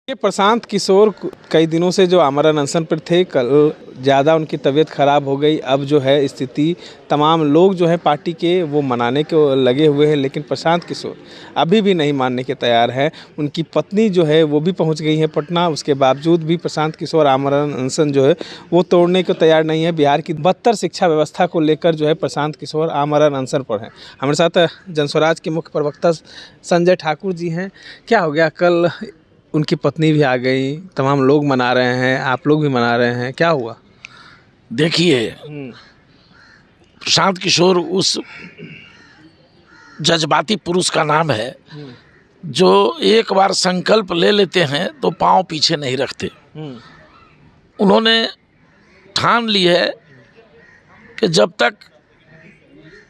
ये प्रशांत किशोर कई दिनों से जो आमरण अनशन पर थे, कल ज़्यादा उनकी तबीयत खराब हो गई। अब जो है स्थिति, तमाम लोग जो है पार्टी के वो मनाने को लगे हुए हैं, लेकिन प्रशांत किशोर अभी भी नहीं मानने के तैयार है। उनकी पत्नी जो है वो भी पहुंच गई है पटना, उसके बावजूद भी प्रशांत किशोर आमरण अनशन जो है वो तोड़ने को तैयार नहीं है। बिहार की बदतर शिक्षा व्यवस्था को लेकर जो है प्रशांत किशोर आमरण अनशन पर हैं। हमारे साथ जनस्वराज के मुख्य प्रवक्ता संजय ठाकुर जी हैं। क्या हो गया? कल उनकी पत्नी भी आ गई, तमाम लोग मना रहे हैं, आप लोग भी मना रहे हैं, क्या हुआ? देखिए, प्रशांत किशोर उस जज्बाती पुरुष का नाम है जो एक बार संकल्प ले लेते हैं तो पांव पीछे नहीं रखते। उन्होंने ठान ली है कि जब तक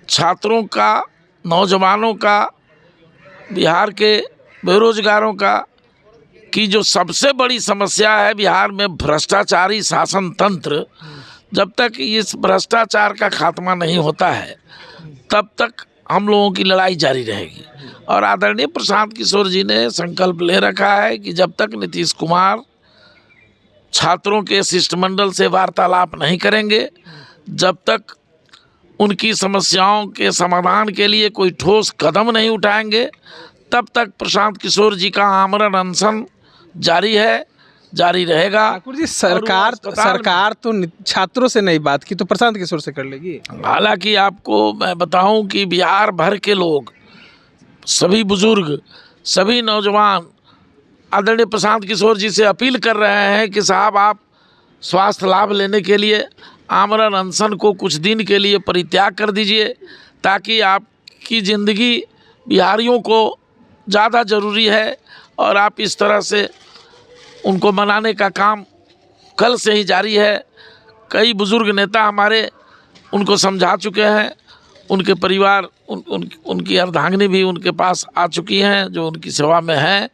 छात्रों का, नौजवानों का, बिहार के बेरोजगारों का की जो सबसे बड़ी समस्या है बिहार में भ्रष्टाचारी शासन तंत्र, जब तक इस भ्रष्टाचार का खात्मा नहीं होता है तब तक हम लोगों की लड़ाई जारी रहेगी। और आदरणीय प्रशांत किशोर जी ने संकल्प ले रखा है कि जब तक नीतीश कुमार छात्रों के शिष्टमंडल से वार्तालाप नहीं करेंगे, जब तक उनकी समस्याओं के समाधान के लिए कोई ठोस कदम नहीं उठाएंगे, तब तक प्रशांत किशोर जी का आमरण अनशन जारी है, जारी रहेगा। ठाकुर जी, सरकार तो छात्रों से नहीं बात की तो प्रशांत किशोर से कर लेगी। हालांकि आपको मैं बताऊं कि बिहार भर के लोग, सभी बुजुर्ग, सभी नौजवान आदरणीय प्रशांत किशोर जी से अपील कर रहे हैं कि साहब, आप स्वास्थ्य लाभ लेने के लिए आमरण अनशन को कुछ दिन के लिए परित्याग कर दीजिए, ताकि आपकी ज़िंदगी बिहारियों को ज़्यादा ज़रूरी है। और आप इस तरह से उनको मनाने का काम कल से ही जारी है। कई बुजुर्ग नेता हमारे उनको समझा चुके हैं, उनके परिवार, उनकी अर्धांगिनी भी उनके पास आ चुकी हैं जो उनकी सेवा में हैं।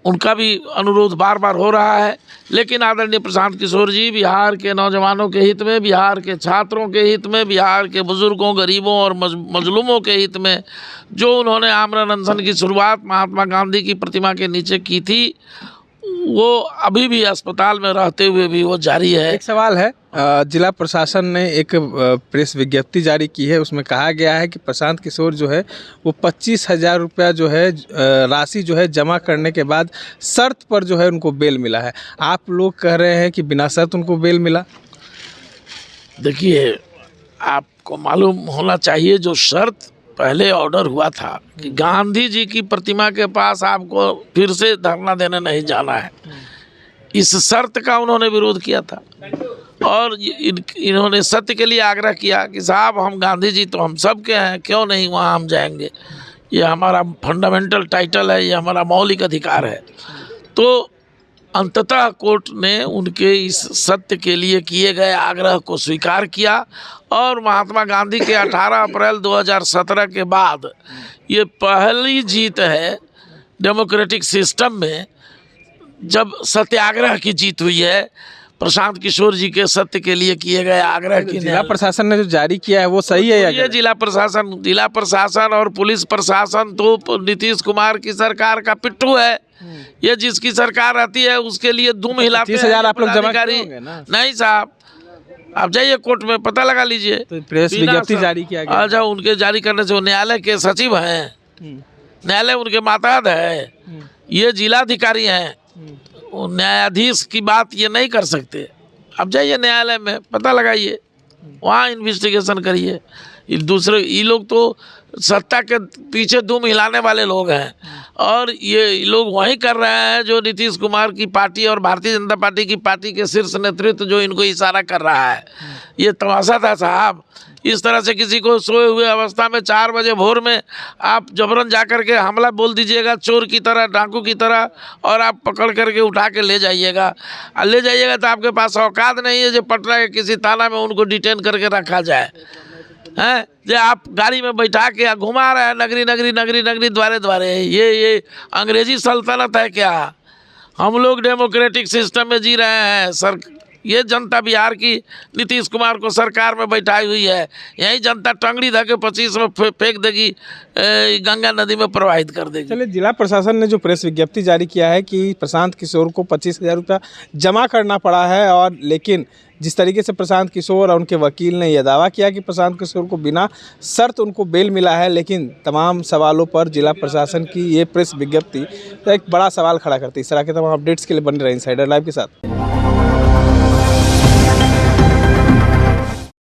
उनका भी अनुरोध बार बार हो रहा है। लेकिन आदरणीय प्रशांत किशोर जी बिहार के नौजवानों के हित में, बिहार के छात्रों के हित में, बिहार के बुजुर्गों, गरीबों और मजलूमों के हित में जो उन्होंने आमरण अनशन की शुरुआत महात्मा गांधी की प्रतिमा के नीचे की थी, वो अभी भी अस्पताल में रहते हुए भी वो जारी है। एक सवाल है, जिला प्रशासन ने एक प्रेस विज्ञप्ति जारी की है, उसमें कहा गया है कि प्रशांत किशोर जो है वो 25,000 रुपया जो है राशि जो है जमा करने के बाद शर्त पर जो है उनको बेल मिला है। आप लोग कह रहे हैं कि बिना शर्त उनको बेल मिला। देखिए, आपको मालूम होना चाहिए जो शर्त पहले ऑर्डर हुआ था कि गांधी जी की प्रतिमा के पास आपको फिर से धरना देने नहीं जाना है, इस शर्त का उन्होंने विरोध किया था। और इन्होंने सत्य के लिए आग्रह किया कि साहब, हम गांधी जी तो हम सब के हैं, क्यों नहीं वहाँ हम जाएंगे, ये हमारा फंडामेंटल टाइटल है, ये हमारा मौलिक अधिकार है। तो अंततः कोर्ट ने उनके इस सत्य के लिए किए गए आग्रह को स्वीकार किया और महात्मा गांधी के 18 अप्रैल 2017 के बाद ये पहली जीत है डेमोक्रेटिक सिस्टम में जब सत्याग्रह की जीत हुई है। प्रशांत किशोर जी के सत्य के लिए किए गए आग्रह की जिला प्रशासन ने जो जारी किया है वो सही है या ये जिला प्रशासन और पुलिस प्रशासन तो नीतीश कुमार की सरकार का पिट्ठू है। ये जिसकी सरकार रहती है उसके लिए दुम हिलाते हैं। 25,000 आप लोग जमा करेंगे ना? नहीं साहब, आप जाइए कोर्ट में पता लगा लीजिए। तो प्रेस विज्ञप्ति जारी किया गया। अच्छा, उनके जारी करने से वो न्यायालय के सचिव हैं, न्यायालय उनके मातहत है, ये जिलाधिकारी हैं, न्यायाधीश की बात ये नहीं कर सकते। अब जाइए न्यायालय में पता लगाइए, वहाँ इन्वेस्टिगेशन करिए। ये लोग तो सत्ता के पीछे दुम हिलाने वाले लोग हैं और ये लोग वही कर रहे हैं जो नीतीश कुमार की पार्टी और भारतीय जनता पार्टी की पार्टी के शीर्ष नेतृत्व जो इनको इशारा कर रहा है। ये तमाशा था साहब। इस तरह से किसी को सोए हुए अवस्था में 4 बजे भोर में आप जबरन जा कर के हमला बोल दीजिएगा, चोर की तरह, डाकू की तरह, और आप पकड़ करके उठा के ले जाइएगा। तो आपके पास औकात नहीं है जो पटना के किसी थाना में उनको डिटेन करके रखा जाए। हैं जो आप गाड़ी में बैठा के घुमा रहे हैं नगरी द्वारे। ये अंग्रेजी सल्तनत है क्या? हम लोग डेमोक्रेटिक सिस्टम में जी रहे हैं। ये जनता बिहार की नीतीश कुमार को सरकार में बैठाई हुई है, यही जनता टंगड़ी धके 25 में फेंक देगी, गंगा नदी में प्रवाहित कर देगी। चलिए, जिला प्रशासन ने जो प्रेस विज्ञप्ति जारी किया है कि प्रशांत किशोर को 25,000 रुपया जमा करना पड़ा है, और लेकिन जिस तरीके से प्रशांत किशोर और उनके वकील ने यह दावा किया कि प्रशांत किशोर को बिना शर्त उनको बेल मिला है, लेकिन तमाम सवालों पर जिला प्रशासन की ये प्रेस विज्ञप्ति एक बड़ा सवाल खड़ा करती है। इस तरह के तमाम अपडेट्स के लिए बने रहे इनसाइडर लाइव के साथ।